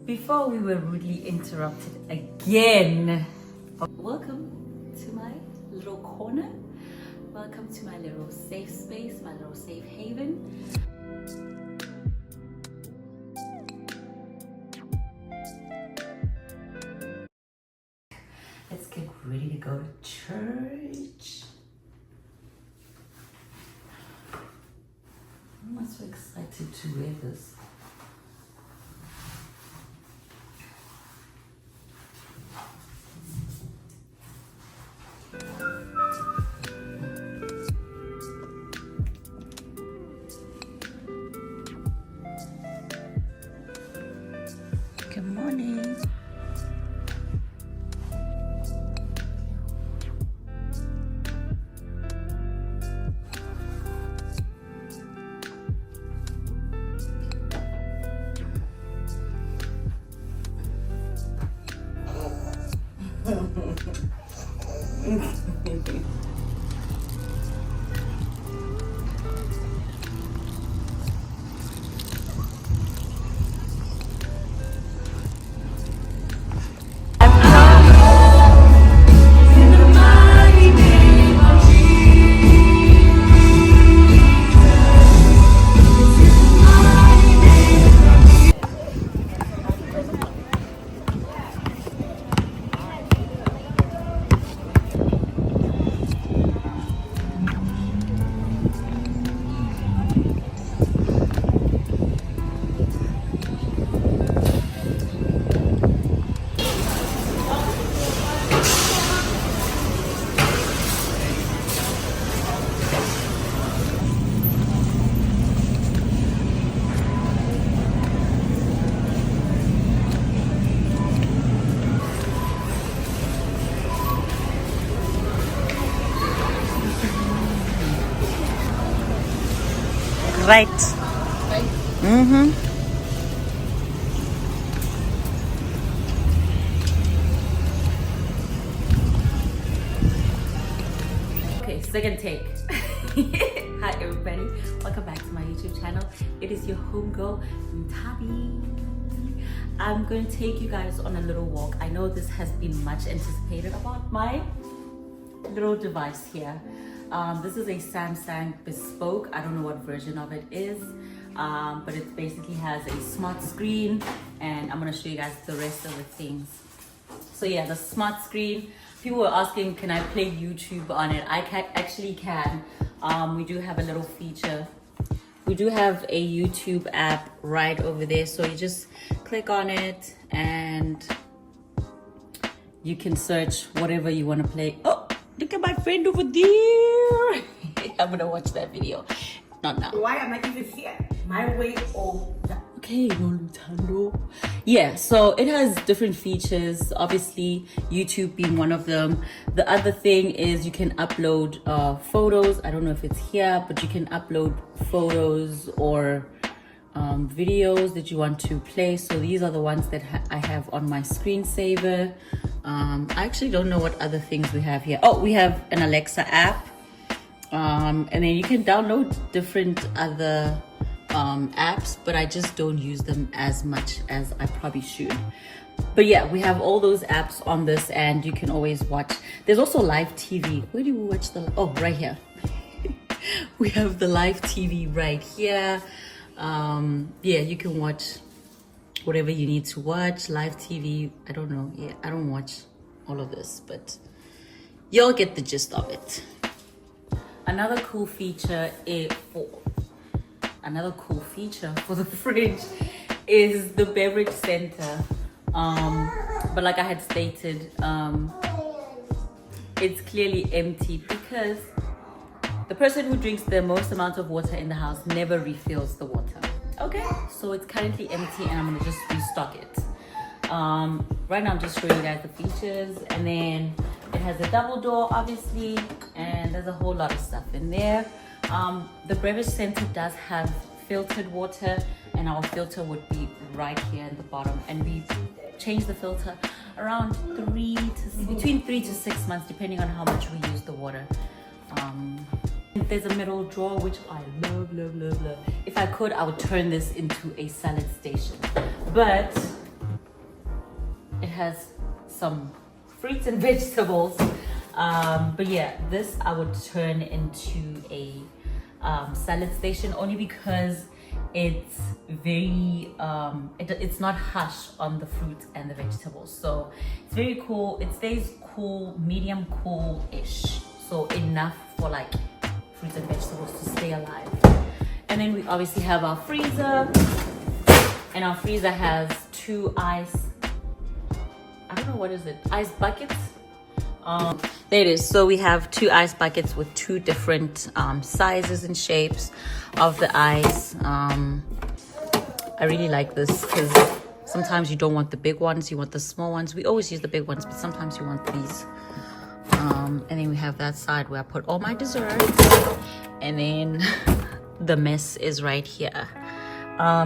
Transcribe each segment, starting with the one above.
Before we were rudely interrupted again. Welcome to my little corner. Welcome to my little safe space, my little safe haven. Let's get ready to go to church. I'm so excited to wear this. Good morning. Right. Mm-hmm. Okay, second take. Hi everybody, welcome back to my YouTube channel. It is your homegirl, Tabi. I'm going to take you guys on a little walk. I know this has been much anticipated about my little device here. This is a Samsung Bespoke. I don't know what version of it is, but it basically has a smart screen, and I'm going to show you guys the rest of the things. So yeah, the smart screen. People were asking, can I play YouTube on it? I actually can. We do have a little feature. We do have a YouTube app right over there. So you just click on it and you can search whatever you want to play. Oh, look at my friend over there. I'm gonna watch that video. Not now. Why am I even here? My way or that? Okay, Lutando. Yeah, so it has different features. Obviously, YouTube being one of them. The other thing is you can upload photos. I don't know if it's here, but you can upload photos or videos that you want to play. So these are the ones that I have on my screensaver. I actually don't know what other things we have here. Oh, we have an Alexa app. And then you can download different other apps, but I just don't use them as much as I probably should. But yeah, we have all those apps on this, and you can always watch. There's also live TV. Where do we watch the? Oh, right here. We have the live TV right here. Yeah, you can watch whatever you need to watch. Live TV. I don't know. Yeah, I don't watch all of this, but you'll get the gist of it. Another cool feature for the fridge is the beverage center. But like I had stated, it's clearly empty because the person who drinks the most amount of water in the house never refills the water. Okay, so it's currently empty and I'm gonna just restock it. Right now I'm just showing you guys the features, and then it has a double door obviously, and there's a whole lot of stuff in there. The beverage center does have filtered water, and our filter would be right here at the bottom, and we change the filter around between 3 to 6 months depending on how much we use the water. There's a middle drawer, which I love, love, love, love. If I could, I would turn this into a salad station. But it has some fruits and vegetables. But yeah, this I would turn into a salad station, only because it's very it's not harsh on the fruits and the vegetables, so it's very cool. It stays cool, medium cool-ish, so enough for like fruits and vegetables to stay alive. And then we obviously have our freezer, and our freezer has two ice buckets. There it is. So we have two ice buckets with two different sizes and shapes of the ice. I really like this because sometimes you don't want the big ones, you want the small ones. We always use the big ones, but sometimes you want these. And then we have that side where I put all my desserts, and then the mess is right here.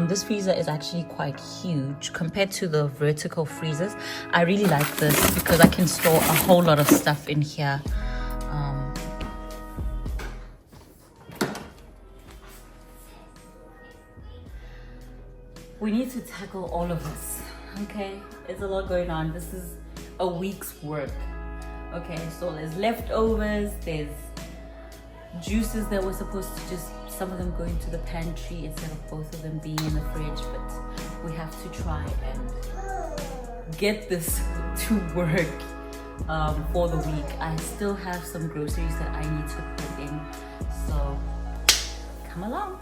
This freezer is actually quite huge compared to the vertical freezers. I really like this because I can store a whole lot of stuff in here. We need to tackle all of this, okay? It's a lot going on. This is a week's work, okay? So there's leftovers, there's juices that were supposed to just, some of them go into the pantry instead of both of them being in the fridge, but we have to try and get this to work for the week. I still have some groceries that I need to put in, so come along.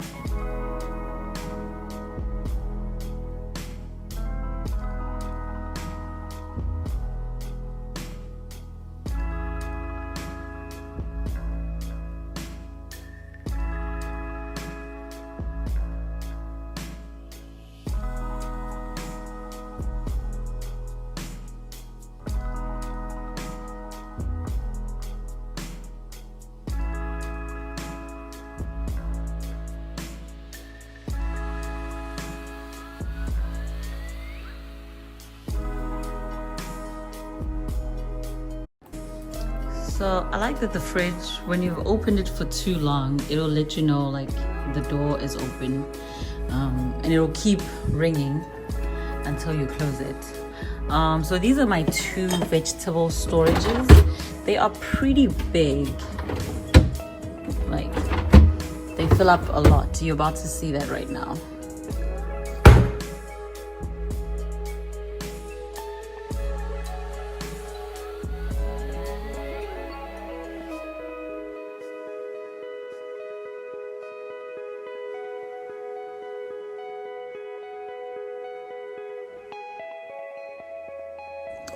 So I like that the fridge, when you've opened it for too long, it'll let you know like the door is open, and it'll keep ringing until you close it. So these are my two vegetable storages. They are pretty big, like they fill up a lot. You're about to see that right now.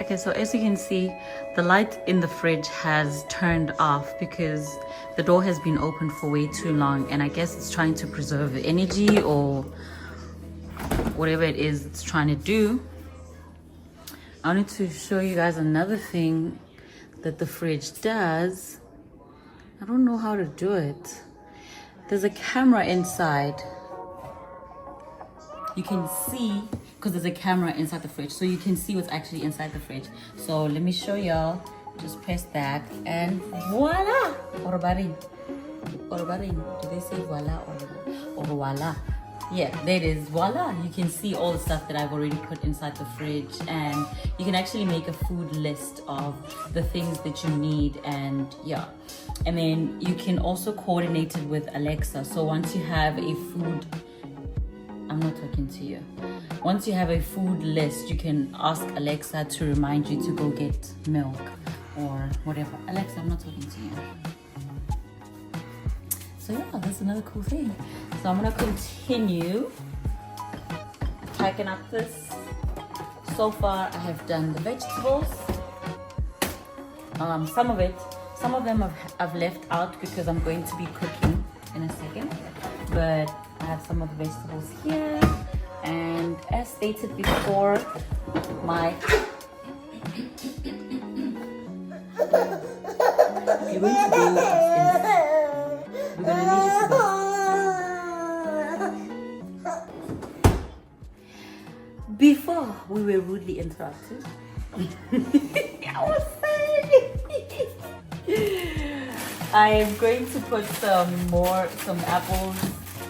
Okay, so as you can see, the light in the fridge has turned off because the door has been open for way too long, and I guess it's trying to preserve energy or whatever it is it's trying to do. I wanted to show you guys another thing that the fridge does. I don't know how to do it. There's a camera inside. You can see, because there's a camera inside the fridge, so you can see what's actually inside the fridge. So let me show y'all. Just press that and voila! Orbarin. Do they say voila or voila? Yeah, there it is. Voila! You can see all the stuff that I've already put inside the fridge, and you can actually make a food list of the things that you need, and yeah. And then you can also coordinate it with Alexa. So once you have a food, I'm not talking to you. Once you have a food list, you can ask Alexa to remind you to go get milk or whatever. Alexa, I'm not talking to you. So yeah, that's another cool thing. So I'm gonna continue packing up this. So far, I have done the vegetables. Some of them I've left out because I'm going to be cooking in a second. But I have some of the vegetables here, and as stated before, you're going to go upstairs. We're going to need you to go. Before we were rudely interrupted, I was saying I'm going to put some apples.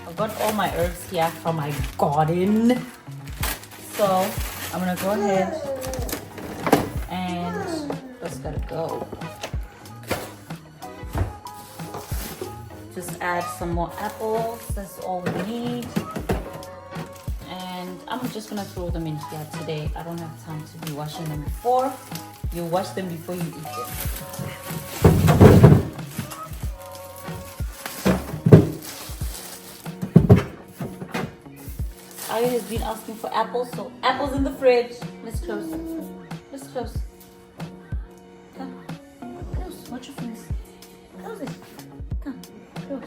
I've got all my herbs here from my garden. So I'm gonna go ahead and just gotta go. Just add some more apples. That's all we need. And I'm just gonna throw them in here today. I don't have time to be washing them before. You wash them before you eat them. Ayo has been asking for apples, so apples in the fridge. Let's close. Let's close. Come. Close. Watch your fingers. Close it. Come. Close.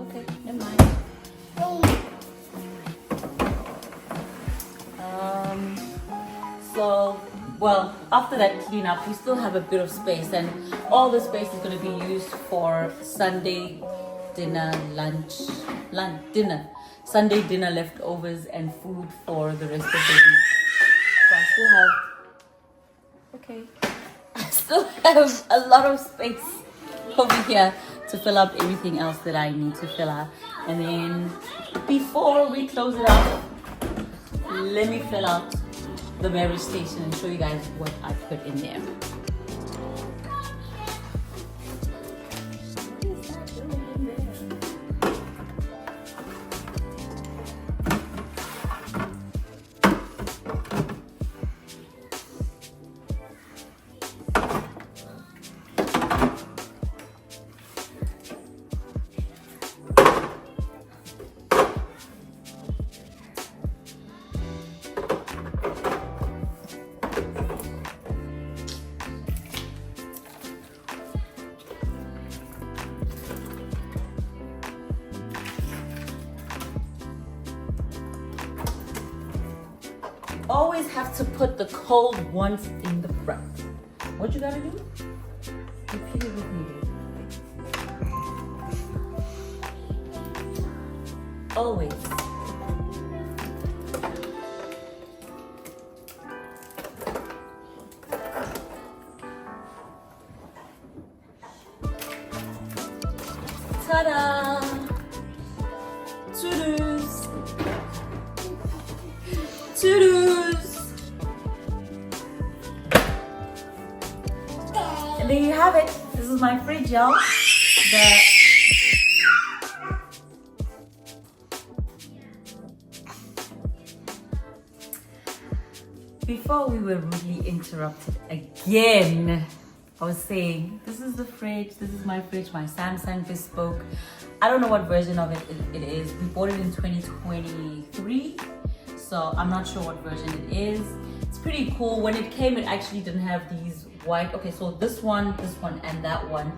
Okay, never mind. So, well, after that cleanup, we still have a bit of space, and all the space is going to be used for Sunday dinner, dinner. Sunday dinner leftovers and food for the rest of the week. So I still have a lot of space over here to fill up everything else that I need to fill up. And then before we close it up, let me fill out the beverage station and show you guys what I put in there. Always have to put the cold ones in the front. What you gotta do? Repeat it with me, baby. Always. Ta-da! Toodles! Toodles! And there you have it. This is my fridge, y'all. Before we were rudely interrupted again, I was saying, this is the fridge, this is my fridge, my Samsung Bespoke. I don't know what version of it is. We bought it in 2023. So I'm not sure what version it is. It's pretty cool. When it came, it actually didn't have these white. Okay, so this one, and that one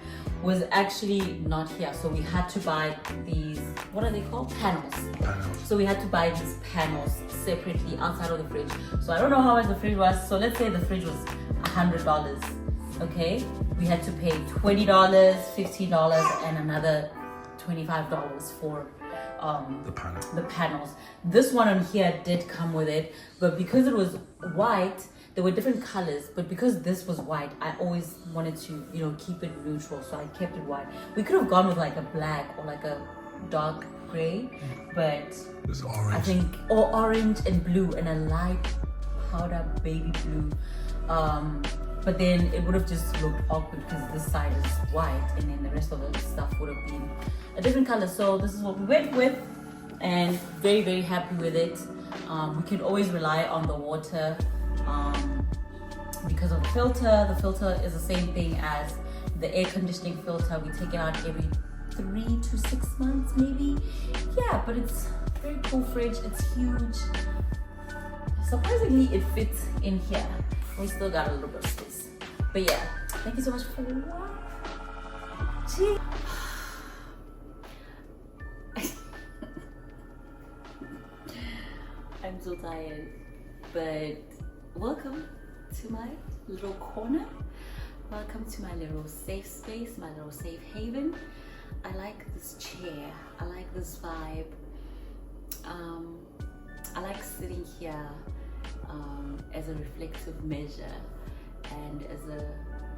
was actually not here. So we had to buy these, what are they called? Panels. So we had to buy these panels separately outside of the fridge. So I don't know how much the fridge was. So let's say the fridge was $100. Okay, we had to pay $20, $15, and another $25 for the panels. This one on here did come with it, but because it was white, there were different colors, but because this was white, I always wanted to, keep it neutral, so I kept it white. We could have gone with like a black or like a dark gray, but it's orange. I think, or orange and blue and a light powder baby blue. But then it would have just looked awkward because this side is white and then the rest of the stuff would have been a different color. So this is what we went with, and very, very happy with it. We can always rely on the water because of the filter. The filter is the same thing as the air conditioning filter. We take it out every 3 to 6 months maybe. Yeah, but it's a very cool fridge. It's huge. Surprisingly, it fits in here. We still got a little bit of space. But yeah, thank you so much for watching. I'm so tired, but welcome to my little corner. Welcome to my little safe space, my little safe haven. I like this chair. I like this vibe. I like sitting here as a reflective measure and as a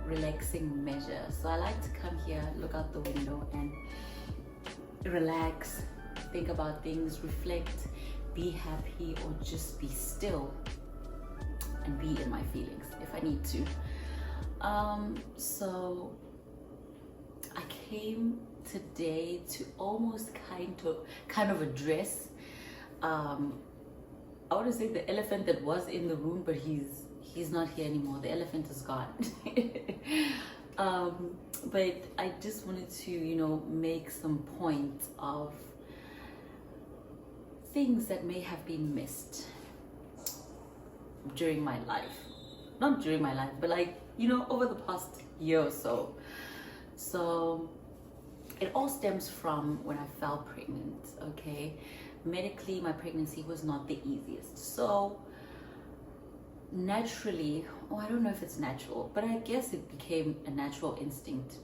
relaxing measure. So I like to come here, look out the window and relax, think about things, reflect, be happy, or just be still and be in my feelings if I need to. So I came today to almost kind of address, I want to say the elephant that was in the room, but he's not here anymore. The elephant is gone. But I just wanted to, you know, make some points of things that may have been missed during my life. Not during my life, but like, you know, over the past year or so. So it all stems from when I fell pregnant, okay? Medically, my pregnancy was not the easiest. So naturally, I don't know if it's natural, but I guess it became a natural instinct.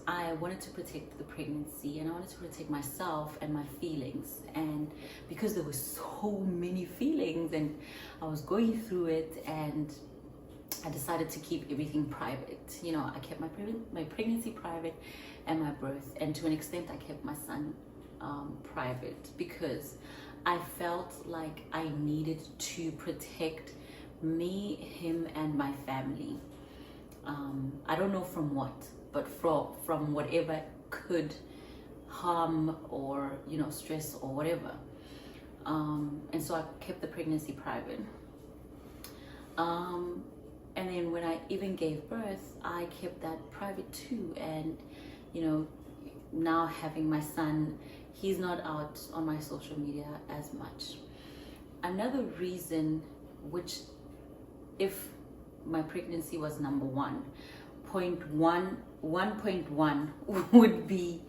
I wanted to protect the pregnancy and I wanted to protect myself and my feelings. And because there were so many feelings and I was going through it, and I decided to keep everything private. You know, I kept my pregnancy private and my birth, and to an extent I kept my son private because I felt like I needed to protect me, him, and my family. I don't know from what, but from whatever could harm or, you know, stress or whatever. And so I kept the pregnancy private. And then when I even gave birth, I kept that private too. And, you know, now having my son, he's not out on my social media as much. Another reason, which if my pregnancy was number 1.1 would be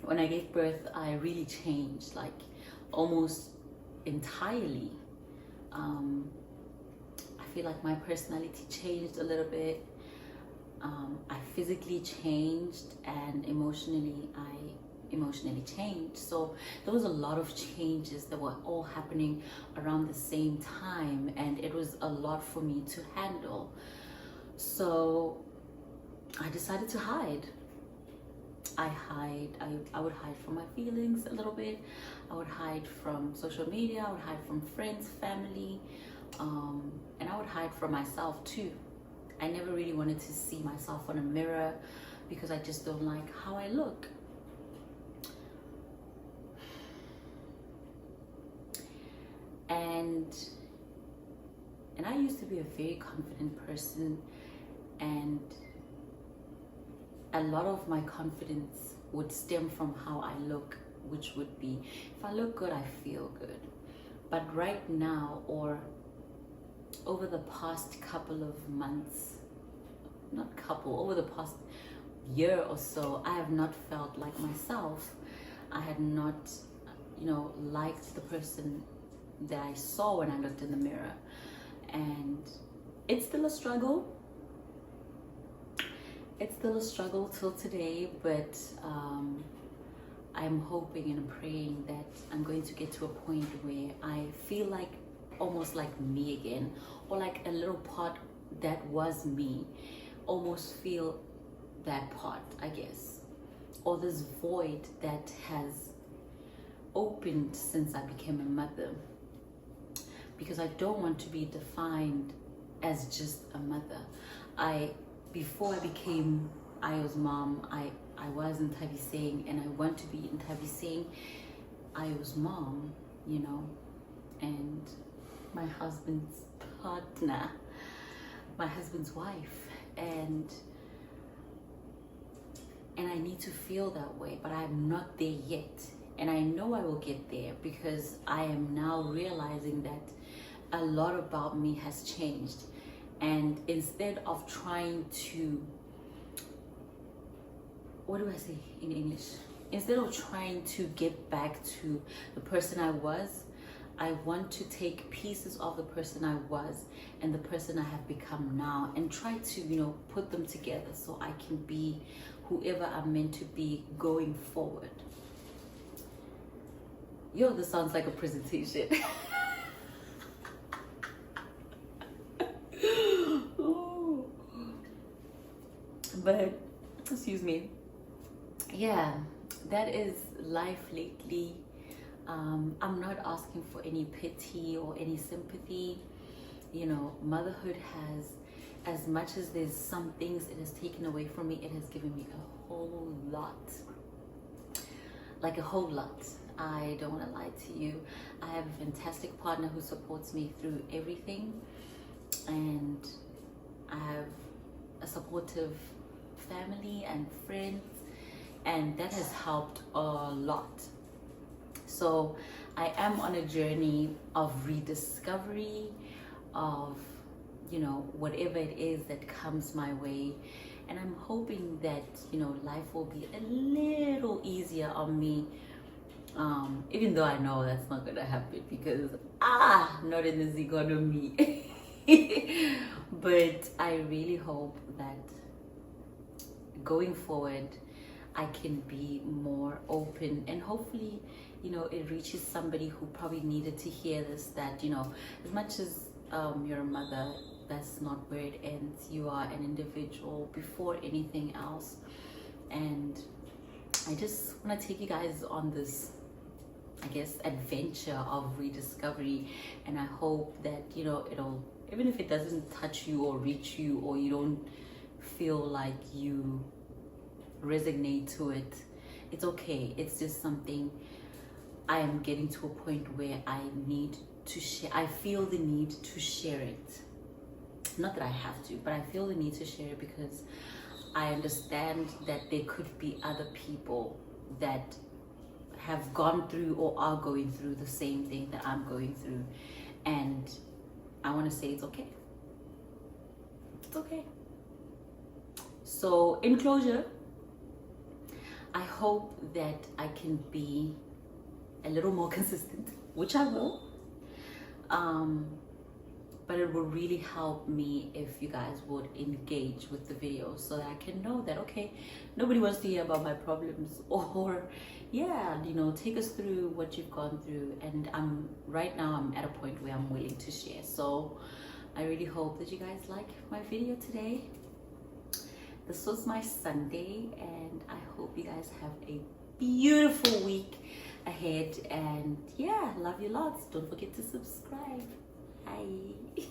when I gave birth, I really changed, like almost entirely. I feel like my personality changed a little bit. I physically changed, and emotionally changed. So there was a lot of changes that were all happening around the same time, and it was a lot for me to handle. So I decided to hide. I would hide from my feelings a little bit. I would hide from social media. I would hide from friends, family, and I would hide from myself too. I never really wanted to see myself on a mirror because I just don't like how I look. And I used to be a very confident person, and a lot of my confidence would stem from how I look, which would be, if I look good, I feel good. But right now, or over the past couple of months, over the past year or so, I have not felt like myself. I had not, you know, liked the person that I saw when I looked in the mirror. And it's still a struggle. It's still a struggle till today, but I'm hoping and praying that I'm going to get to a point where I feel like almost like me again, or like a little part that was me, almost feel that part, I guess, or this void that has opened since I became a mother, because I don't want to be defined as just a mother. Before I became Ayo's mom, I was in Tabiseng, and I want to be in Tabiseng, Ayo's mom, you know, and my husband's partner, my husband's wife, and I need to feel that way, but I'm not there yet. And I know I will get there because I am now realizing that a lot about me has changed. And instead of trying to, what do I say in English? Instead of trying to get back to the person I was, I want to take pieces of the person I was and the person I have become now and try to, you know, put them together so I can be whoever I'm meant to be going forward. Yo, this sounds like a presentation. But excuse me, yeah, that is life lately. I'm not asking for any pity or any sympathy. You know, motherhood has, as much as there's some things it has taken away from me, it has given me a whole lot. Like a whole lot. I don't want to lie to you. I have a fantastic partner who supports me through everything, and I have a supportive family and friends, and that has helped a lot. So I am on a journey of rediscovery of, you know, whatever it is that comes my way, and I'm hoping that, you know, life will be a little easier on me, even though I know that's not gonna happen because not in this economy. But I really hope that going forward I can be more open, and hopefully, you know, it reaches somebody who probably needed to hear this, that, you know, as much as you're a mother, that's not where it ends. You are an individual before anything else. And I just want to take you guys on this, I guess, adventure of rediscovery, and I hope that, you know, it'll, even if it doesn't touch you or reach you, or you don't feel like you resonate to it, it's okay. It's just something I am getting to a point where I need to share. I feel the need to share it. Not that I have to, but I feel the need to share it because I understand that there could be other people that have gone through or are going through the same thing that I'm going through, and I want to say it's okay. It's okay. So in closure, I hope that I can be a little more consistent, which I will. But it will really help me if you guys would engage with the videos, so that I can know that, okay, nobody wants to hear about my problems, or yeah, you know, take us through what you've gone through. And right now I'm at a point where I'm willing to share. So I really hope that you guys like my video today. This was my Sunday, and I hope you guys have a beautiful week ahead. And yeah, love you lots. Don't forget to subscribe. Bye.